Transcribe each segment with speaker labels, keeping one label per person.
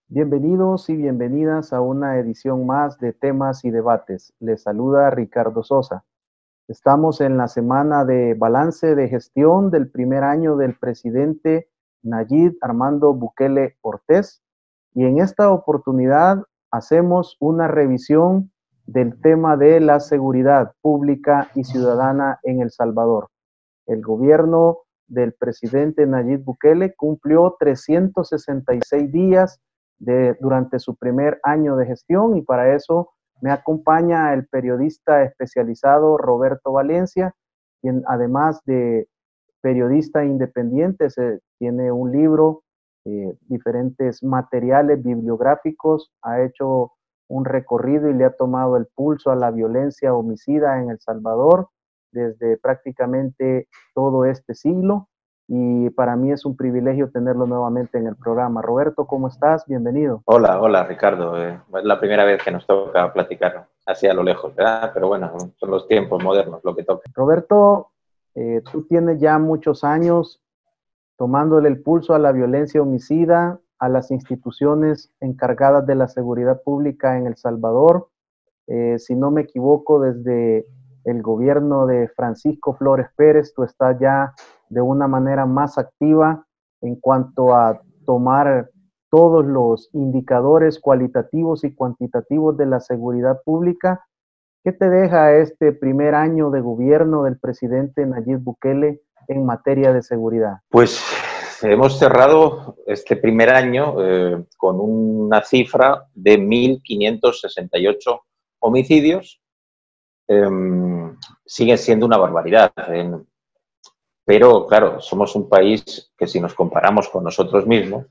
Speaker 1: Bienvenidos y bienvenidas a una edición más de Temas y Debates. Les saluda Ricardo Sosa. Estamos en la semana de balance de gestión del primer año del presidente Nayib Armando Bukele Ortez, y en esta oportunidad hacemos una revisión del tema de la seguridad pública y ciudadana en El Salvador. El gobierno del presidente Nayib Bukele cumplió 366 días durante su primer año de gestión, y para eso me acompaña el periodista especializado Roberto Valencia, quien además de periodista independiente tiene un libro, diferentes materiales bibliográficos, ha hecho un recorrido y le ha tomado el pulso a la violencia homicida en El Salvador desde prácticamente todo este siglo. Y para mí es un privilegio tenerlo nuevamente en el programa. Roberto, ¿cómo estás? Bienvenido.
Speaker 2: Hola Ricardo. Es la primera vez que nos toca platicar así a lo lejos, ¿verdad? Pero bueno, son los tiempos modernos lo que toca.
Speaker 1: Roberto, tú tienes ya muchos años tomándole el pulso a la violencia homicida, a las instituciones encargadas de la seguridad pública en El Salvador. Si no me equivoco, desde el gobierno de Francisco Flores Pérez, tú estás ya de una manera más activa en cuanto a tomar todos los indicadores cualitativos y cuantitativos de la seguridad pública. ¿Qué te deja este primer año de gobierno del presidente Nayib Bukele en materia de seguridad?
Speaker 2: Pues hemos cerrado este primer año con una cifra de 1.568 homicidios. Sigue siendo una barbaridad. Pero, claro, somos un país que, si nos comparamos con nosotros mismos,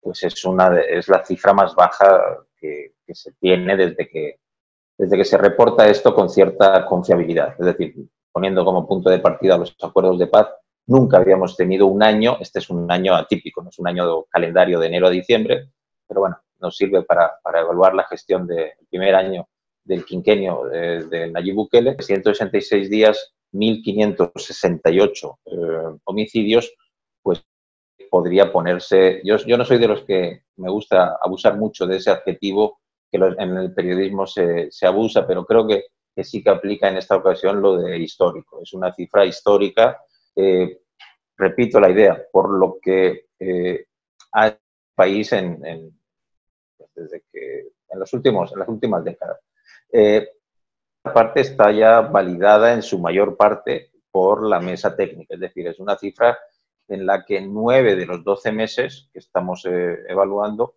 Speaker 2: pues es la cifra más baja que se tiene desde que se reporta esto con cierta confiabilidad. Es decir, poniendo como punto de partida los acuerdos de paz, nunca habíamos tenido un año, este es un año atípico, no es un año calendario de enero a diciembre, pero bueno, nos sirve para evaluar la gestión del primer año del quinquenio de Nayib Bukele. 166 días, 1.568 homicidios, pues podría ponerse... Yo no soy de los que me gusta abusar mucho de ese adjetivo que en el periodismo se abusa, pero creo que sí que aplica en esta ocasión lo de histórico. Es una cifra histórica. Repito la idea, por lo que ha el país desde que en las últimas décadas. Esta parte está ya validada en su mayor parte por la mesa técnica, es decir, es una cifra en la que 9 de los 12 meses que estamos evaluando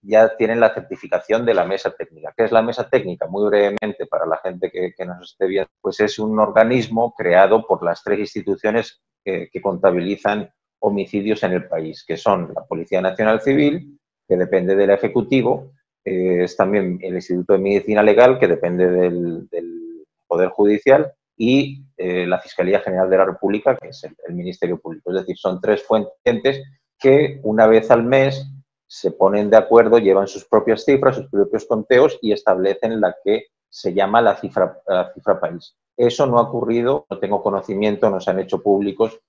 Speaker 2: ya tienen la certificación de la mesa técnica. ¿Qué es la mesa técnica? Muy brevemente, para la gente que nos esté viendo, pues es un organismo creado por las 3 instituciones que contabilizan homicidios en el país, que son la Policía Nacional Civil, que depende del Ejecutivo, es también el Instituto de Medicina Legal, que depende del Poder Judicial, y la Fiscalía General de la República, que es el Ministerio Público. Es decir, son 3 fuentes que una vez al mes se ponen de acuerdo, llevan sus propias cifras, sus propios conteos y establecen la que se llama la cifra país. Eso no ha ocurrido, no tengo conocimiento, no se han hecho públicos,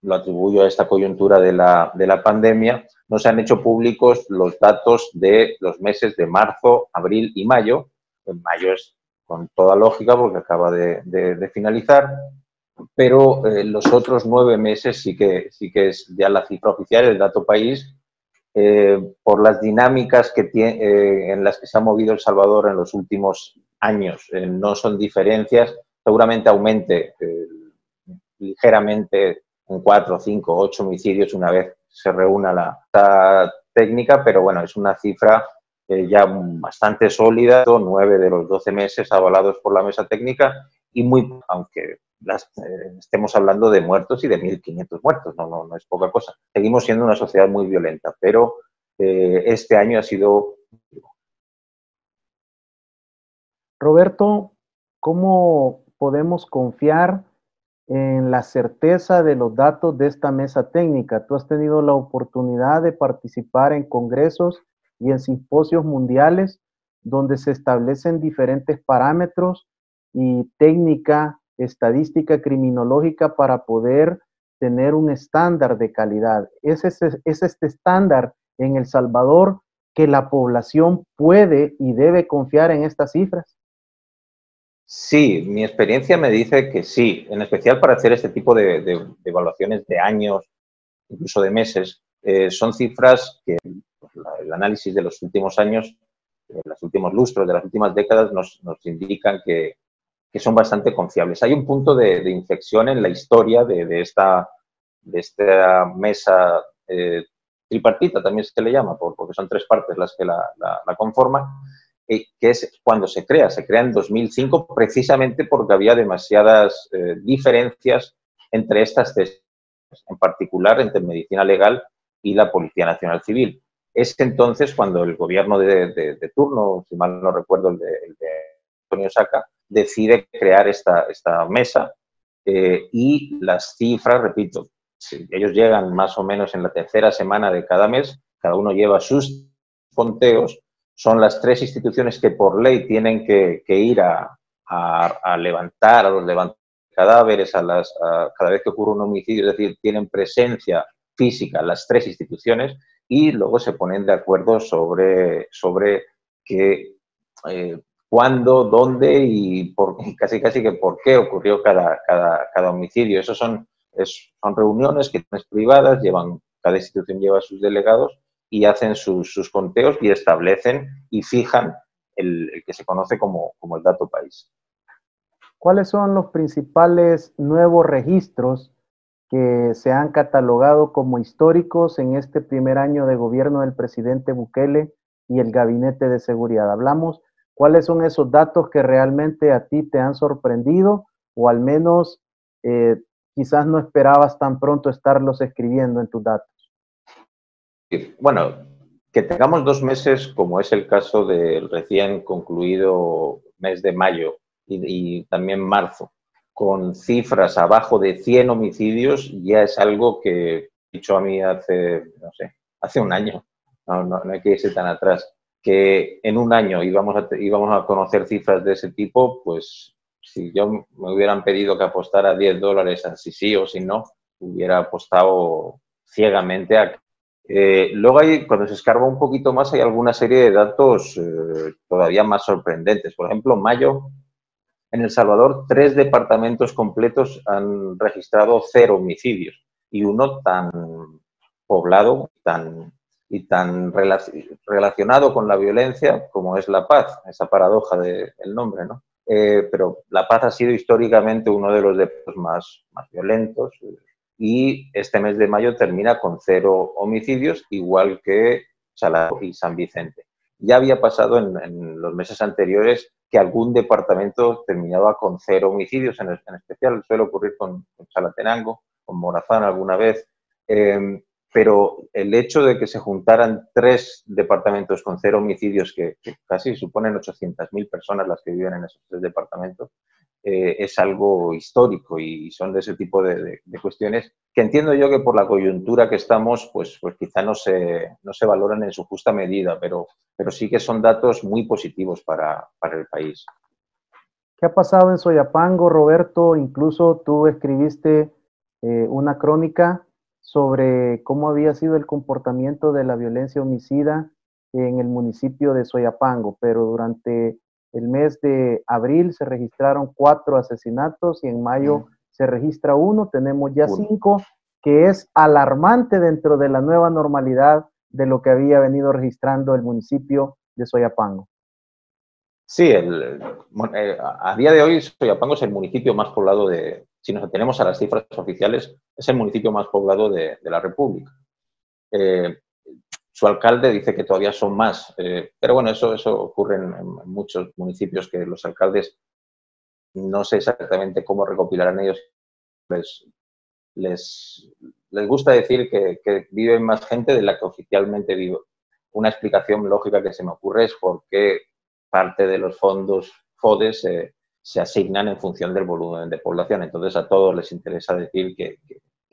Speaker 2: lo atribuyo a esta coyuntura de la pandemia, no se han hecho públicos los datos de los meses de marzo, abril y mayo. En mayo es con toda lógica porque acaba de finalizar, pero los otros 9 meses sí que es ya la cifra oficial, el dato país, por las dinámicas en las que se ha movido El Salvador en los últimos años. No son diferencias, seguramente aumente ligeramente en 4, 5, 8 homicidios una vez se reúna la técnica, pero bueno, es una cifra ya bastante sólida, 9 de los 12 meses avalados por la mesa técnica, y aunque estemos hablando de muertos y de 1.500 muertos, no es poca cosa. Seguimos siendo una sociedad muy violenta, pero este año ha sido...
Speaker 1: Roberto, ¿cómo podemos confiar en la certeza de los datos de esta mesa técnica? Tú has tenido la oportunidad de participar en congresos y en simposios mundiales donde se establecen diferentes parámetros y técnica, estadística criminológica para poder tener un estándar de calidad. Es este estándar en El Salvador que la población puede y debe confiar en estas cifras.
Speaker 2: Sí, mi experiencia me dice que sí, en especial para hacer este tipo de evaluaciones de años, incluso de meses. Son cifras que pues, el análisis de los últimos años, los últimos lustros, de las últimas décadas, nos indican que son bastante confiables. Hay un punto de inflexión en la historia de esta mesa tripartita, también se le llama, porque son tres partes las que la conforman, que es cuando se crea en 2005, precisamente porque había demasiadas diferencias entre estas tres, en particular entre medicina legal y la Policía Nacional Civil. Es entonces cuando el gobierno de turno, si mal no recuerdo, el de Antonio Saca, decide crear esta mesa y las cifras, repito, si ellos llegan más o menos en la tercera semana de cada mes, cada uno lleva sus conteos, son las tres instituciones que por ley tienen que ir a levantar, a los cadáveres, cada vez que ocurre un homicidio, es decir, tienen presencia física las tres instituciones y luego se ponen de acuerdo sobre qué, cuándo, dónde y casi que por qué ocurrió cada homicidio. Eso son reuniones que son privadas, cada institución lleva sus delegados y hacen sus conteos y establecen y fijan el que se conoce como el dato país.
Speaker 1: ¿Cuáles son los principales nuevos registros que se han catalogado como históricos en este primer año de gobierno del presidente Bukele y el Gabinete de Seguridad? Hablamos, ¿cuáles son esos datos que realmente a ti te han sorprendido o al menos quizás no esperabas tan pronto estarlos escribiendo en tus datos?
Speaker 2: Bueno, que tengamos 2 meses, como es el caso del recién concluido mes de mayo y también marzo, con cifras abajo de 100 homicidios, ya es algo que he dicho a mí hace un año, no hay que irse tan atrás, que en un año íbamos a conocer cifras de ese tipo, pues si yo me hubieran pedido que apostara $10 a si sí o si no, hubiera apostado ciegamente a luego cuando se escarba un poquito más, hay alguna serie de datos todavía más sorprendentes. Por ejemplo, en mayo, en El Salvador, 3 departamentos completos han registrado 0 homicidios y uno tan poblado y tan relacionado con la violencia como es La Paz, esa paradoja del nombre, ¿no? Pero La Paz ha sido históricamente uno de los departamentos más violentos, y este mes de mayo termina con 0 homicidios, igual que Salado y San Vicente. Ya había pasado en los meses anteriores que algún departamento terminaba con 0 homicidios, en especial suele ocurrir con Chalatenango, con Morazán alguna vez, pero el hecho de que se juntaran 3 departamentos con 0 homicidios, que casi suponen 800.000 personas las que viven en esos 3 departamentos, es algo histórico y son de ese tipo de cuestiones que entiendo yo que por la coyuntura que estamos, pues quizá no se valoran en su justa medida, pero sí que son datos muy positivos para el país.
Speaker 1: ¿Qué ha pasado en Soyapango, Roberto? Incluso tú escribiste una crónica sobre cómo había sido el comportamiento de la violencia homicida en el municipio de Soyapango, pero durante el mes de abril se registraron 4 asesinatos y en mayo se registra 1, tenemos ya 5, que es alarmante dentro de la nueva normalidad de lo que había venido registrando el municipio de Soyapango.
Speaker 2: Sí, a día de hoy Soyapango es el municipio más poblado si nos atenemos a las cifras oficiales, es el municipio más poblado de la República. Su alcalde dice que todavía son más, pero bueno, eso ocurre en muchos municipios, que los alcaldes no sé exactamente cómo recopilarán ellos. Les gusta decir que vive más gente de la que oficialmente vive. Una explicación lógica que se me ocurre es porque parte de los fondos FODES se asignan en función del volumen de población. Entonces, a todos les interesa decir que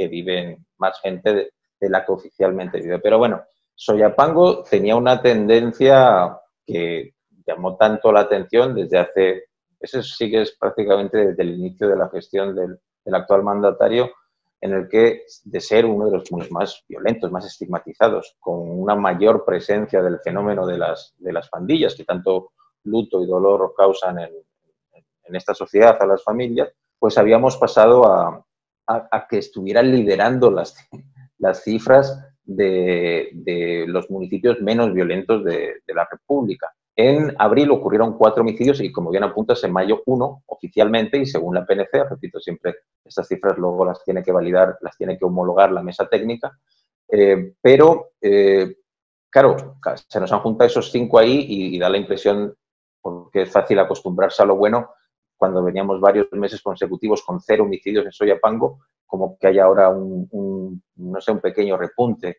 Speaker 2: viven más gente de la que oficialmente vive. Pero bueno, Soyapango tenía una tendencia que llamó tanto la atención desde hace, eso sí que es prácticamente desde el inicio de la gestión del actual mandatario, en el que, de ser uno de los puntos más violentos, más estigmatizados, con una mayor presencia del fenómeno de las pandillas, que tanto luto y dolor causan en esta sociedad a las familias, pues habíamos pasado a que estuvieran liderando las cifras de los municipios menos violentos de la República. En abril ocurrieron 4 homicidios y, como bien apuntas, en mayo 1 oficialmente, y según la PNC, repito siempre, estas cifras luego las tiene que validar, las tiene que homologar la mesa técnica, claro, se nos han juntado esos 5 ahí y da la impresión, porque es fácil acostumbrarse a lo bueno, cuando veníamos varios meses consecutivos con 0 homicidios en Soyapango, como que hay ahora no sé, un pequeño repunte.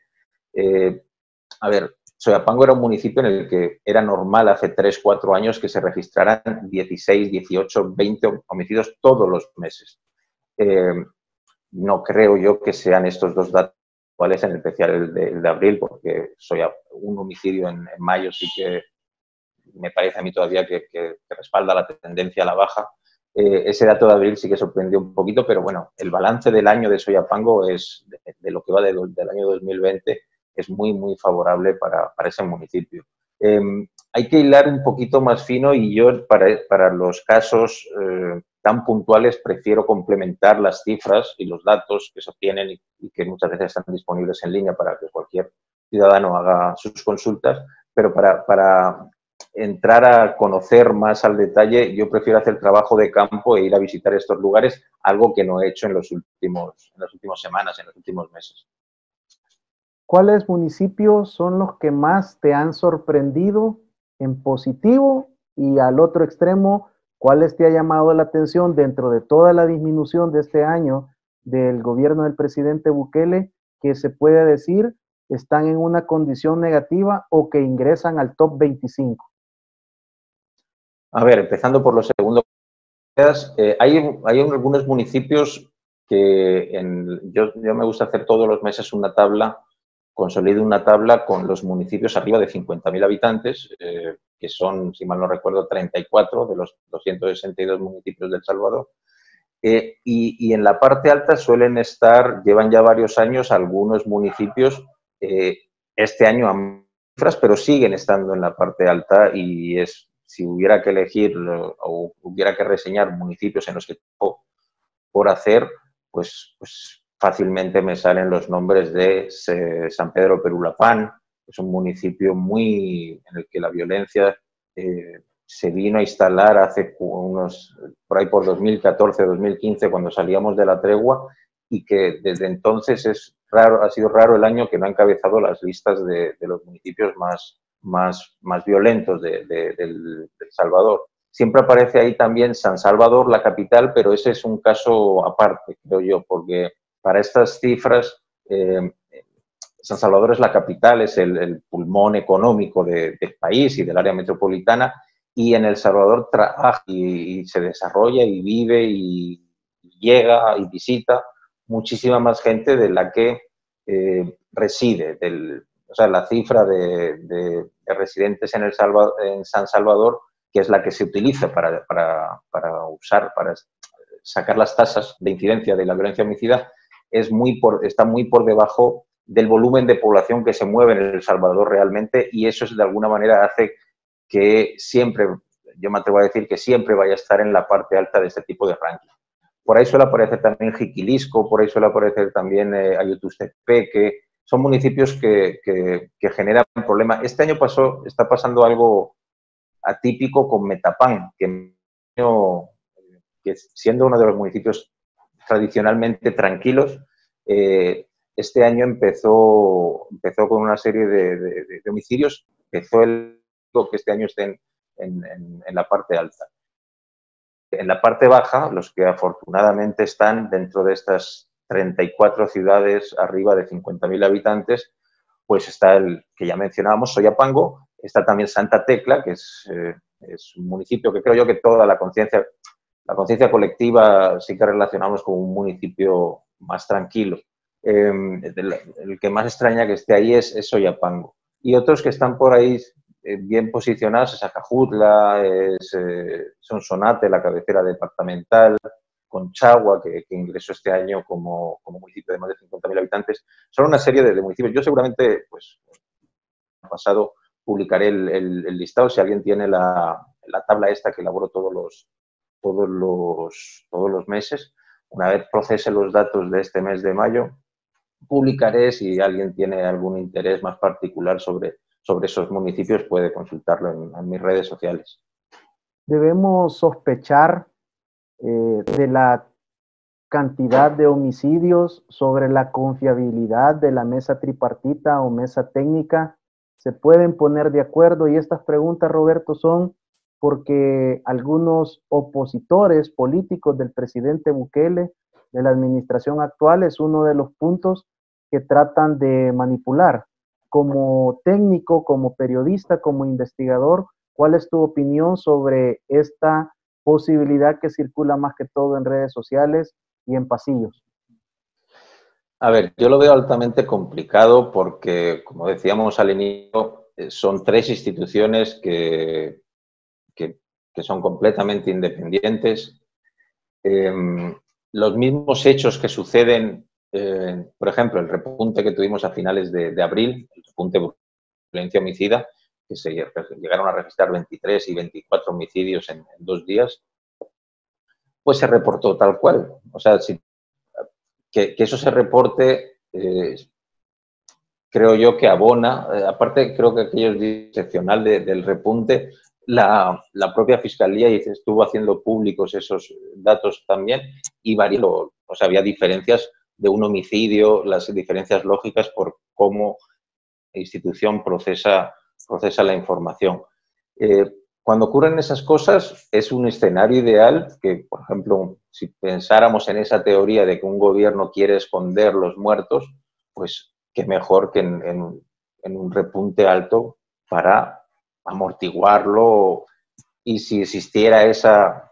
Speaker 2: A ver, Soyapango era un municipio en el que era normal hace 3, 4 años que se registraran 16, 18, 20 homicidios todos los meses. No creo yo que sean estos 2 datos iguales, en especial el de abril, porque un homicidio en mayo sí que me parece a mí todavía que respalda la tendencia a la baja. Ese dato de abril sí que sorprendió un poquito, pero bueno, el balance del año de Soyapango es, de lo que va del año 2020, es muy, muy favorable para ese municipio. Hay que hilar un poquito más fino y yo para los casos tan puntuales prefiero complementar las cifras y los datos que se obtienen y que muchas veces están disponibles en línea para que cualquier ciudadano haga sus consultas, pero para entrar a conocer más al detalle, yo prefiero hacer trabajo de campo e ir a visitar estos lugares, algo que no he hecho en las últimas semanas, en los últimos meses.
Speaker 1: ¿Cuáles municipios son los que más te han sorprendido en positivo? Y al otro extremo, ¿cuáles te ha llamado la atención dentro de toda la disminución de este año del gobierno del presidente Bukele, que se puede decir están en una condición negativa o que ingresan al top 25?
Speaker 2: A ver, empezando por lo segundo, hay algunos municipios que yo me gusta hacer todos los meses una tabla, consolido una tabla con los municipios arriba de 50.000 habitantes, que son, si mal no recuerdo, 34 de los 262 municipios de El Salvador. Y en la parte alta llevan ya varios años algunos municipios, este año a cifras, pero siguen estando en la parte alta, y si hubiera que elegir o hubiera que reseñar municipios en los que tengo por hacer, pues fácilmente me salen los nombres de San Pedro Perulapán, que es un municipio en el que la violencia se vino a instalar hace por ahí por 2014, 2015, cuando salíamos de la tregua, y que desde entonces ha sido raro el año que no ha encabezado las listas de los municipios más violentos de El Salvador. Siempre aparece ahí también San Salvador, la capital, pero ese es un caso aparte, creo yo, porque para estas cifras San Salvador es la capital, es el pulmón económico del país y del área metropolitana, y en El Salvador trabaja y se desarrolla y vive y llega y visita muchísima más gente de la que reside. O sea, la cifra de residentes en San Salvador, que es la que se utiliza para sacar las tasas de incidencia de la violencia homicida, está muy por debajo del volumen de población que se mueve en El Salvador realmente, y eso de alguna manera hace que siempre, yo me atrevo a decir que siempre vaya a estar en la parte alta de este tipo de ranking. Por ahí suele aparecer también Jiquilisco, por ahí suele aparecer también Ayutustepe, que son municipios que generan problemas. Este año está pasando algo atípico con Metapán, que siendo uno de los municipios tradicionalmente tranquilos, este año empezó con una serie de homicidios. Empezó que este año estén en la parte alta. En la parte baja, los que afortunadamente están dentro de estas 34 ciudades arriba de 50.000 habitantes, pues está el que ya mencionábamos, Soyapango, está también Santa Tecla, que es un municipio que creo yo que toda la conciencia colectiva sí que relacionamos con un municipio más tranquilo. El que más extraña que esté ahí es Soyapango. Y otros que están por ahí bien posicionadas es Acajutla, es Sonsonate, la cabecera departamental, Conchagua, que ingresó este año como municipio de más de 50.000 habitantes. Son una serie de municipios. Yo seguramente, pues, pasado publicaré el listado. Si alguien tiene la tabla esta que elaboro todos los meses, una vez procese los datos de este mes de mayo, publicaré. Si alguien tiene algún interés más particular sobre esos municipios, puede consultarlo en mis redes sociales.
Speaker 1: Debemos sospechar de la cantidad de homicidios, sobre la confiabilidad de la mesa tripartita o mesa técnica. ¿Se pueden poner de acuerdo? Y estas preguntas, Roberto, son porque algunos opositores políticos del presidente Bukele, de la administración actual, es uno de los puntos que tratan de manipular. Como técnico, como periodista, como investigador, ¿cuál es tu opinión sobre esta posibilidad que circula más que todo en redes sociales y en pasillos?
Speaker 2: A ver, yo lo veo altamente complicado porque, como decíamos al inicio, son tres instituciones que son completamente independientes. Los mismos hechos que suceden, por ejemplo, el repunte que tuvimos a finales de abril, el repunte de violencia homicida, que se llegaron a registrar 23 y 24 homicidios en 2 días, pues se reportó tal cual. O sea, que eso se reporte, creo yo que abona. Aparte, creo que aquello es excepcional del repunte. La propia Fiscalía estuvo haciendo públicos esos datos también y había diferencias de un homicidio, las diferencias lógicas por cómo la institución procesa la información. Cuando ocurren esas cosas, es un escenario ideal que, por ejemplo, si pensáramos en esa teoría de que un gobierno quiere esconder los muertos, pues qué mejor que en un repunte alto para amortiguarlo. Y si existiera esa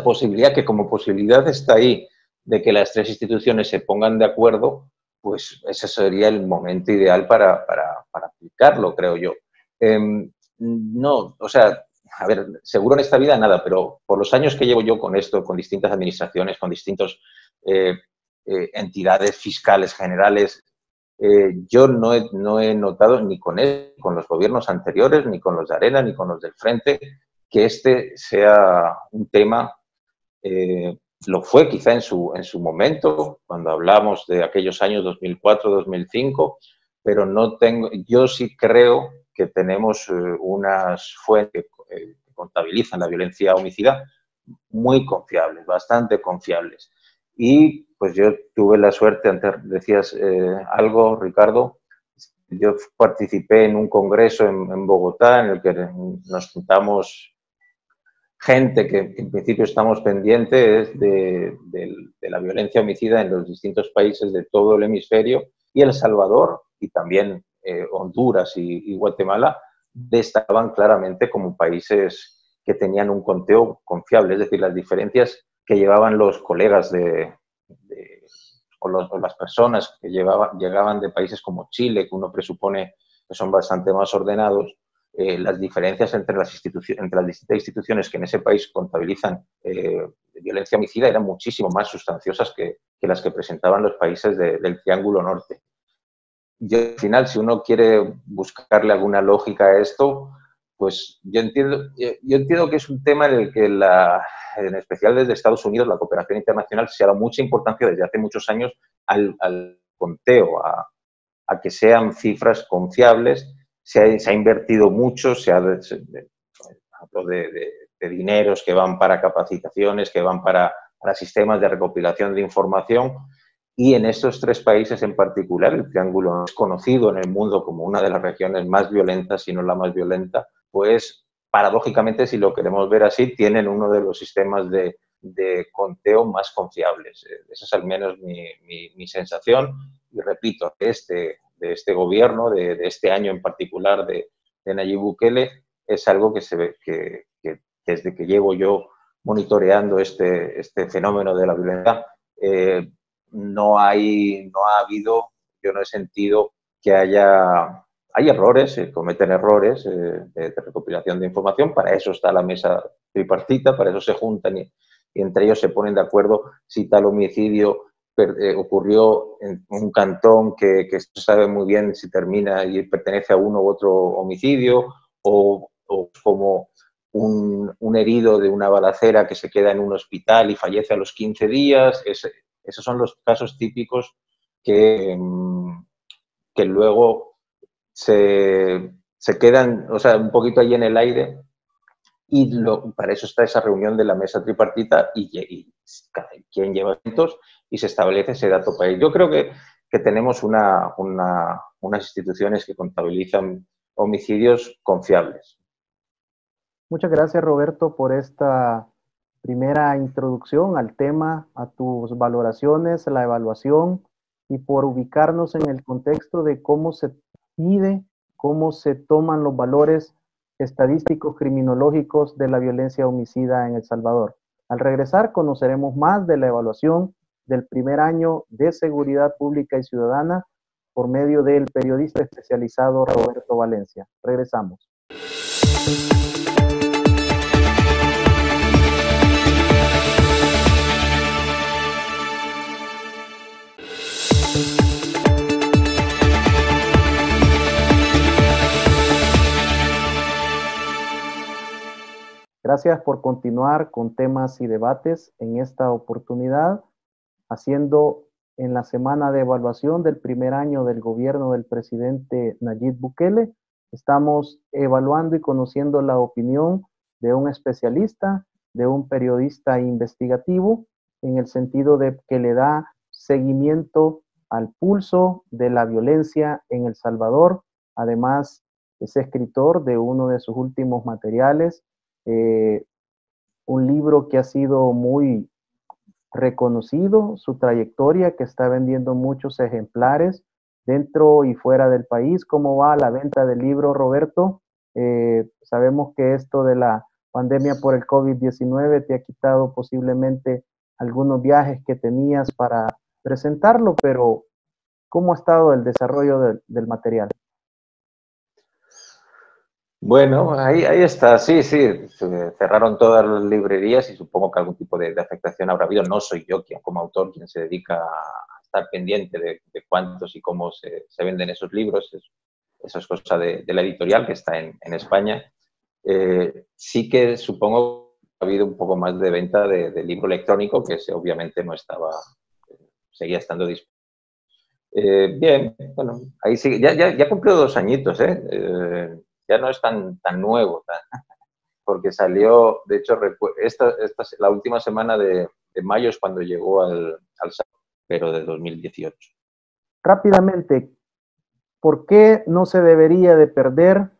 Speaker 2: posibilidad, que como posibilidad está ahí, de que las tres instituciones se pongan de acuerdo, pues ese sería el momento ideal para aplicarlo, creo yo. No, o sea, a ver, seguro en esta vida nada, pero por los años que llevo yo con esto, con distintas administraciones, con distintas entidades fiscales generales, yo no he notado ni con los gobiernos anteriores, ni con los de Arena, ni con los del Frente, que este sea un tema. Lo fue quizá en su momento, cuando hablamos de aquellos años 2004-2005, pero yo sí creo que tenemos unas fuentes que contabilizan la violencia homicida muy confiables, bastante confiables. Y pues yo tuve la suerte, antes decías algo, Ricardo, yo participé en un congreso en Bogotá en el que nos juntamos gente que en principio estamos pendientes de la violencia homicida en los distintos países de todo el hemisferio, y El Salvador y también Honduras y Guatemala destacaban claramente como países que tenían un conteo confiable, es decir, las diferencias que llevaban los colegas o las personas que llegaban de países como Chile, que uno presupone que son bastante más ordenados. Las diferencias entre las distintas instituciones que en ese país contabilizan violencia homicida eran muchísimo más sustanciosas que las que presentaban los países del Triángulo Norte. Yo, al final, si uno quiere buscarle alguna lógica a esto, pues yo entiendo que es un tema en el que en especial desde Estados Unidos, la cooperación internacional se ha dado mucha importancia desde hace muchos años al conteo, a que sean cifras confiables. Se ha invertido mucho, de dineros que van para capacitaciones, que van para sistemas de recopilación de información. Y en estos tres países en particular, el Triángulo es conocido en el mundo como una de las regiones más violentas, si no la más violenta, pues paradójicamente, si lo queremos ver así, tienen uno de los sistemas de conteo más confiables. Esa es al menos mi sensación. Y repito, de este gobierno, de este año en particular de Nayib Bukele, es algo que se ve que desde que llevo yo monitoreando este fenómeno de la violencia, no ha habido, yo no he sentido que haya hay errores, se cometen errores de recopilación de información, para eso está la mesa tripartita, para eso se juntan y entre ellos se ponen de acuerdo si tal homicidio ocurrió en un cantón que se sabe muy bien si termina y pertenece a uno u otro homicidio, o como un herido de una balacera que se queda en un hospital y fallece a los 15 días. Esos son los casos típicos que luego se quedan, o sea, un poquito ahí en el aire, y para eso está esa reunión de la mesa tripartita y cada quien lleva eventos y se establece ese dato país. Yo creo que tenemos unas instituciones que contabilizan homicidios confiables.
Speaker 1: Muchas gracias, Roberto, por esta primera introducción al tema, a tus valoraciones, la evaluación y por ubicarnos en el contexto de cómo se mide, cómo se toman los valores estadísticos criminológicos de la violencia homicida en El Salvador. Al regresar conoceremos más de la evaluación del primer año de Seguridad Pública y Ciudadana por medio del periodista especializado Roberto Valencia. Regresamos. Gracias por continuar con temas y debates en esta oportunidad, haciendo en la semana de evaluación del primer año del gobierno del presidente Nayib Bukele. Estamos evaluando y conociendo la opinión de un especialista, de un periodista investigativo, en el sentido de que le da seguimiento al pulso de la violencia en El Salvador. Además, es escritor de uno de sus últimos materiales, un libro que ha sido muy reconocido, su trayectoria, que está vendiendo muchos ejemplares dentro y fuera del país. ¿Cómo va la venta del libro, Roberto? Sabemos que esto de la pandemia por el COVID-19 te ha quitado posiblemente algunos viajes que tenías para presentarlo, pero ¿cómo ha estado el desarrollo del material?
Speaker 2: Bueno, ahí está, sí, se cerraron todas las librerías y supongo que algún tipo de afectación habrá habido. No soy yo como autor quien se dedica a estar pendiente de cuántos y cómo se venden esos libros. Eso es cosa de la editorial que está en España. Sí que supongo que ha habido un poco más de venta de libro electrónico, que obviamente no estaba, seguía estando disponible. Bien, bueno, ahí sí, ya cumplió 2 añitos, ya no es tan nuevo, porque salió, de hecho, la última semana de mayo es cuando llegó al pero de 2018.
Speaker 1: Rápidamente, ¿por qué no se debería de perder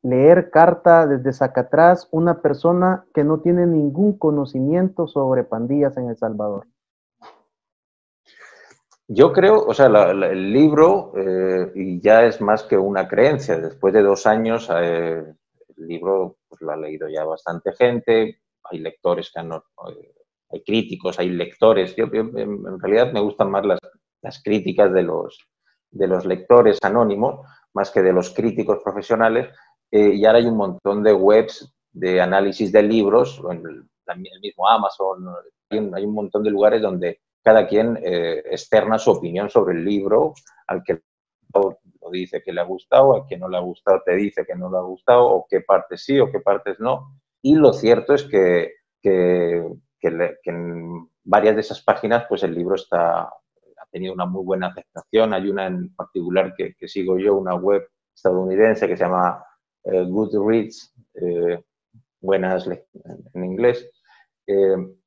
Speaker 1: leer Carta desde Zacatrás una persona que no tiene ningún conocimiento sobre pandillas en El Salvador?
Speaker 2: Yo creo, o sea, el libro y ya es más que una creencia. Después de 2 años, el libro pues, lo ha leído ya bastante gente. Hay lectores que hay críticos, hay lectores. Yo, en realidad me gustan más las críticas de los lectores anónimos, más que de los críticos profesionales. Y ahora hay un montón de webs de análisis de libros, en el mismo Amazon, hay un montón de lugares donde cada quien externa su opinión sobre el libro, al que lo dice que le ha gustado, al que no le ha gustado te dice que no le ha gustado, o qué partes sí o qué partes no. Y lo cierto es que en varias de esas páginas pues el libro ha tenido una muy buena aceptación. Hay una en particular que sigo yo, una web estadounidense que se llama Goodreads, buenas en inglés,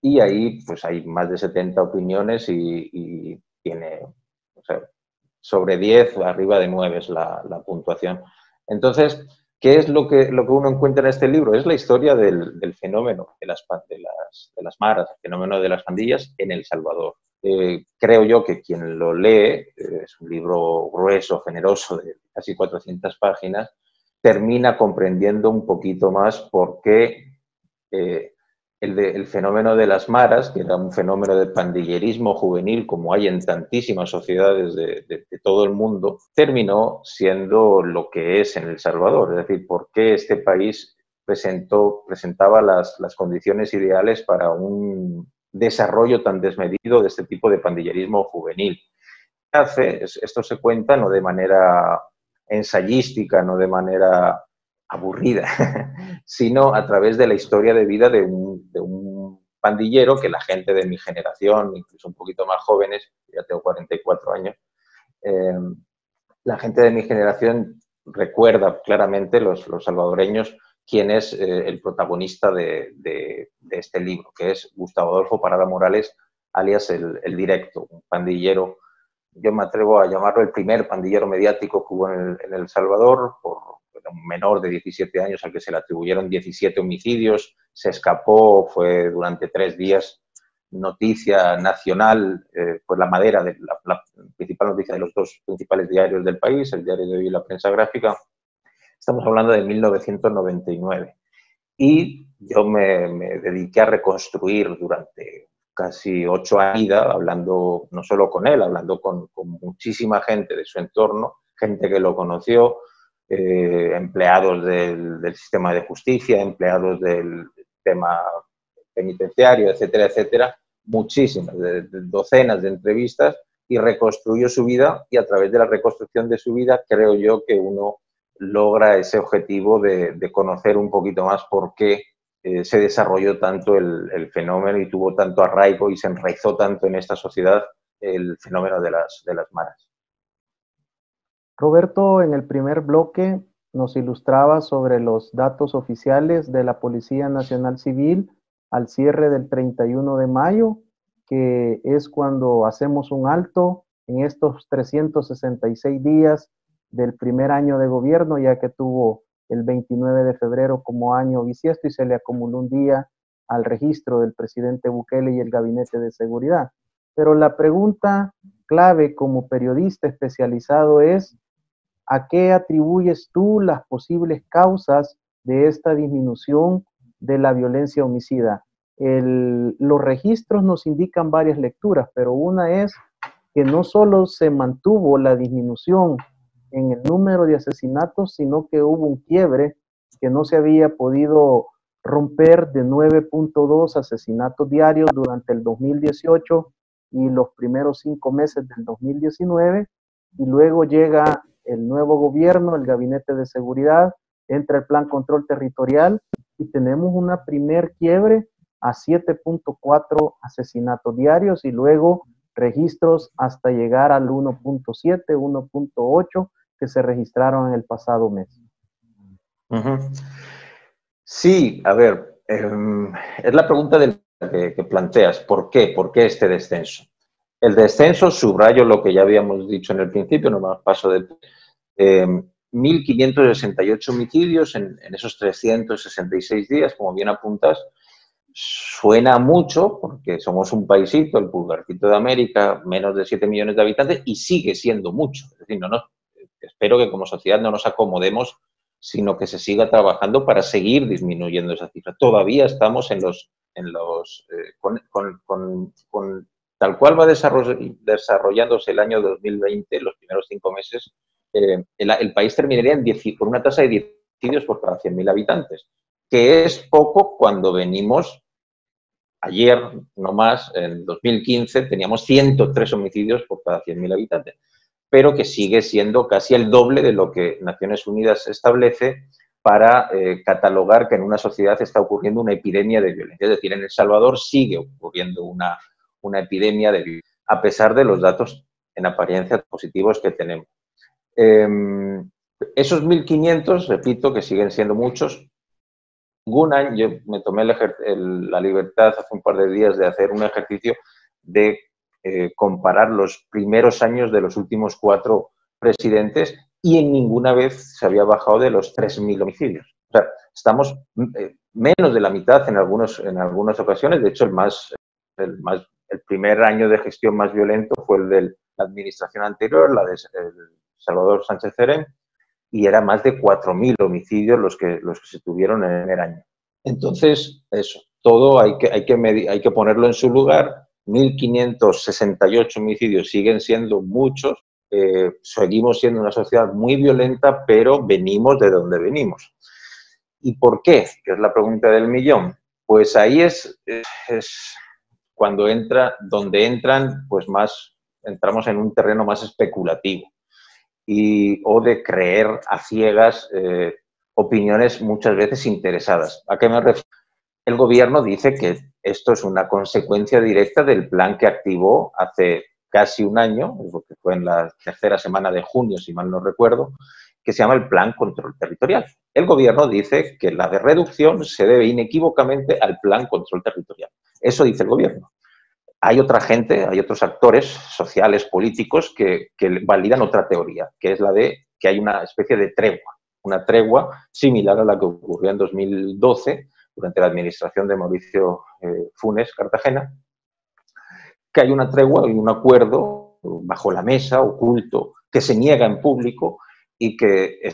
Speaker 2: y ahí pues hay más de 70 opiniones y tiene, o sea, sobre 10, arriba de 9 es la puntuación. Entonces, ¿qué es lo que uno encuentra en este libro? Es la historia del fenómeno de las maras, el fenómeno de las pandillas en El Salvador. Creo yo que quien lo lee, es un libro grueso, generoso, de casi 400 páginas, termina comprendiendo un poquito más por qué el fenómeno de las maras, que era un fenómeno de pandillerismo juvenil como hay en tantísimas sociedades de todo el mundo, terminó siendo lo que es en El Salvador. Es decir, ¿por qué este país presentaba las condiciones ideales para un desarrollo tan desmedido de este tipo de pandillerismo juvenil? Esto se cuenta no de manera ensayística, no de manera aburrida, sino a través de la historia de vida de un pandillero que la gente de mi generación, incluso un poquito más jóvenes, ya tengo 44 años, eh, la gente de mi generación recuerda claramente, los salvadoreños, quién es el protagonista de este libro, que es Gustavo Adolfo Parada Morales, alias el Directo, un pandillero. Yo me atrevo a llamarlo el primer pandillero mediático que hubo en El Salvador, por un menor de 17 años al que se le atribuyeron 17 homicidios, se escapó, fue durante 3 días noticia nacional, pues la madera, la principal noticia de los 2 principales diarios del país, el Diario de Hoy y la Prensa Gráfica. Estamos hablando de 1999. Y yo me dediqué a reconstruir durante casi 8 años, hablando no solo con él, hablando con muchísima gente de su entorno, gente que lo conoció, empleados del sistema de justicia, empleados del tema penitenciario, etcétera, etcétera, muchísimas, de docenas de entrevistas, y reconstruyó su vida, y a través de la reconstrucción de su vida creo yo que uno logra ese objetivo de conocer un poquito más por qué se desarrolló tanto el fenómeno y tuvo tanto arraigo y se enraizó tanto en esta sociedad el fenómeno de las maras.
Speaker 1: Roberto, en el primer bloque nos ilustraba sobre los datos oficiales de la Policía Nacional Civil al cierre del 31 de mayo, que es cuando hacemos un alto en estos 366 días del primer año de gobierno, ya que tuvo el 29 de febrero como año bisiesto y se le acumuló un día al registro del presidente Bukele y el Gabinete de Seguridad. Pero la pregunta clave como periodista especializado es: ¿a qué atribuyes tú las posibles causas de esta disminución de la violencia homicida? Los registros nos indican varias lecturas, pero una es que no solo se mantuvo la disminución en el número de asesinatos, sino que hubo un quiebre que no se había podido romper, de 9.2 asesinatos diarios durante el 2018 y los primeros 5 meses del 2019, y luego llega el nuevo gobierno, el Gabinete de Seguridad, entra el Plan Control Territorial y tenemos una primer quiebre a 7.4 asesinatos diarios y luego registros hasta llegar al 1.7, 1.8 que se registraron en el pasado mes.
Speaker 2: Sí, a ver, es la pregunta que planteas. ¿Por qué? ¿Por qué este descenso? El descenso, subrayo lo que ya habíamos dicho en el principio, no más paso de 1.568 homicidios en esos 366 días, como bien apuntas. Suena mucho porque somos un paisito, el pulgarcito de América, menos de 7 millones de habitantes, y sigue siendo mucho. Es decir, espero que como sociedad no nos acomodemos, sino que se siga trabajando para seguir disminuyendo esa cifra. Todavía estamos con tal cual va desarrollándose el año 2020, los primeros 5 meses, el país terminaría con una tasa de 10 homicidios por cada 100.000 habitantes, que es poco cuando venimos. Ayer, no más, en 2015, teníamos 103 homicidios por cada 100.000 habitantes, pero que sigue siendo casi el doble de lo que Naciones Unidas establece para catalogar que en una sociedad está ocurriendo una epidemia de violencia. Es decir, en El Salvador sigue ocurriendo una epidemia de violencia, a pesar de los datos en apariencia positivos que tenemos. Esos 1.500, repito, que siguen siendo muchos. Ningún año, yo me tomé la libertad hace un par de días de hacer un ejercicio de comparar los primeros años de los últimos 4 presidentes y en ninguna vez se había bajado de los 3.000 homicidios. O sea, estamos menos de la mitad en algunas ocasiones. De hecho, el primer año de gestión más violento fue el de la administración anterior, la de Salvador Sánchez Serén, y era más de 4.000 homicidios los que se tuvieron en el año. Entonces, eso. todo hay que ponerlo en su lugar. 1.568 homicidios siguen siendo muchos. Seguimos siendo una sociedad muy violenta, pero venimos de donde venimos. ¿Y por qué? Que es la pregunta del millón. Pues ahí es cuando entramos en un terreno más especulativo o de creer a ciegas opiniones muchas veces interesadas. ¿A qué me refiero? El gobierno dice que esto es una consecuencia directa del plan que activó hace casi un año, porque fue en la tercera semana de junio, si mal no recuerdo, que se llama el Plan Control Territorial. El gobierno dice que la reducción se debe inequívocamente al Plan Control Territorial. Un dice el gobierno. Hay otra gente, hay otros actores sociales, políticos, que validan otra teoría, que es la de que hay una especie de tregua, una tregua similar a la que ocurrió en 2012, durante la administración de Mauricio Funes Cartagena, que hay una tregua y un acuerdo bajo la mesa, oculto, que se niega en público y que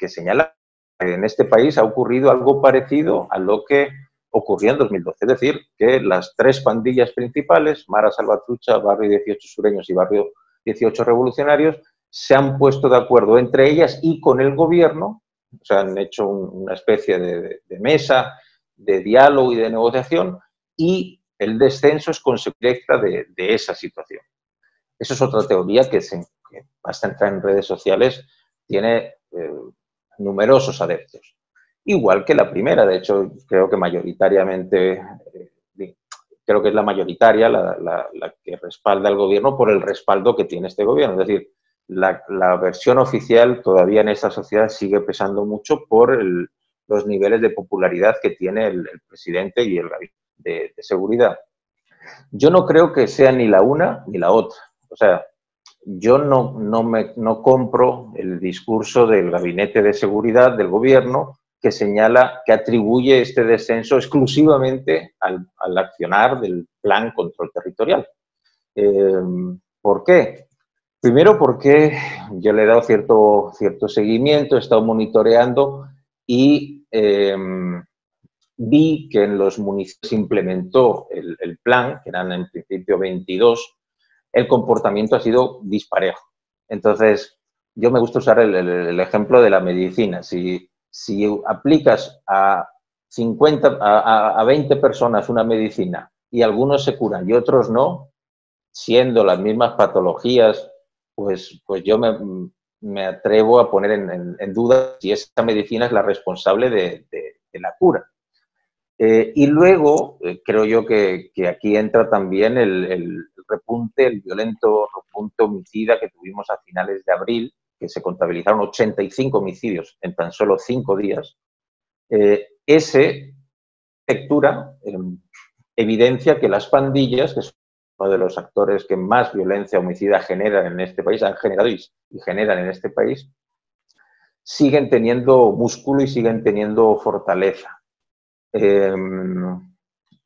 Speaker 2: señala que en este país ha ocurrido algo parecido a lo que ocurrió en 2012. Es decir, que las tres pandillas principales, Mara Salvatrucha, Barrio 18 Sureños y Barrio 18 Revolucionarios, se han puesto de acuerdo entre ellas y con el gobierno, o sea, han hecho una especie de mesa de diálogo y de negociación, y el descenso es consecuencia de esa situación. Eso es otra teoría que basta entrar en redes sociales, tiene numerosos adeptos. Igual que la primera, de hecho, creo que mayoritariamente, creo que es la mayoritaria, la que respalda al gobierno por el respaldo que tiene este gobierno. Es decir, la versión oficial todavía en esta sociedad sigue pesando mucho por los niveles de popularidad que tiene el presidente y el gabinete de seguridad. Yo no creo que sea ni la una ni la otra. O sea, yo no compro el discurso del gabinete de seguridad del gobierno que señala, que atribuye este descenso exclusivamente al accionar del Plan Control Territorial. ¿Por qué? Primero porque yo le he dado cierto seguimiento, he estado monitoreando y vi que en los municipios se implementó el plan, que eran en principio 22, el comportamiento ha sido disparejo. Entonces, yo me gusta usar el ejemplo de la medicina. Si aplicas a 20 personas una medicina y algunos se curan y otros no, siendo las mismas patologías, pues yo me atrevo a poner en duda si esta medicina es la responsable de la cura. Y luego, creo yo que aquí entra también el violento repunte homicida que tuvimos a finales de abril, que se contabilizaron 85 homicidios en tan solo 5 días. Ese lectura evidencia que las pandillas, que son uno de los actores que más violencia homicida generan en este país, han generado y generan en este país, siguen teniendo músculo y siguen teniendo fortaleza.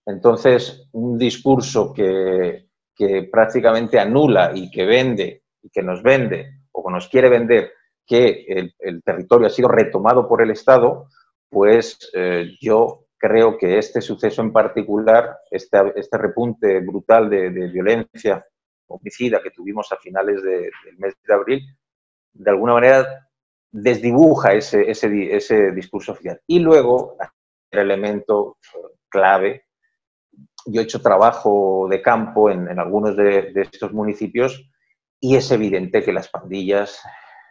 Speaker 2: Entonces, un discurso que prácticamente anula y que vende, y que nos vende, o que nos quiere vender, que el territorio ha sido retomado por el Estado, pues yo creo que este suceso en particular, este repunte brutal de violencia homicida que tuvimos a finales del mes de abril, de alguna manera desdibuja ese discurso oficial. Y luego, el elemento clave, yo he hecho trabajo de campo en algunos de estos municipios y es evidente que las pandillas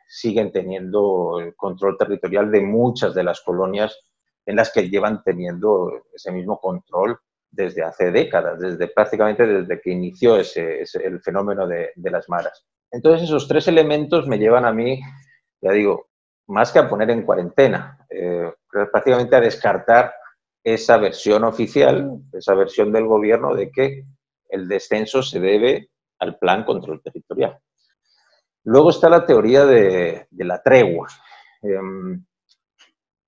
Speaker 2: siguen teniendo el control territorial de muchas de las colonias en las que llevan teniendo ese mismo control desde hace décadas, prácticamente desde que inició el fenómeno de las maras. Entonces, esos tres elementos me llevan a mí, ya digo, más que a poner en cuarentena, prácticamente a descartar esa versión oficial, esa versión del gobierno de que el descenso se debe al Plan Control Territorial. Luego está la teoría de la tregua.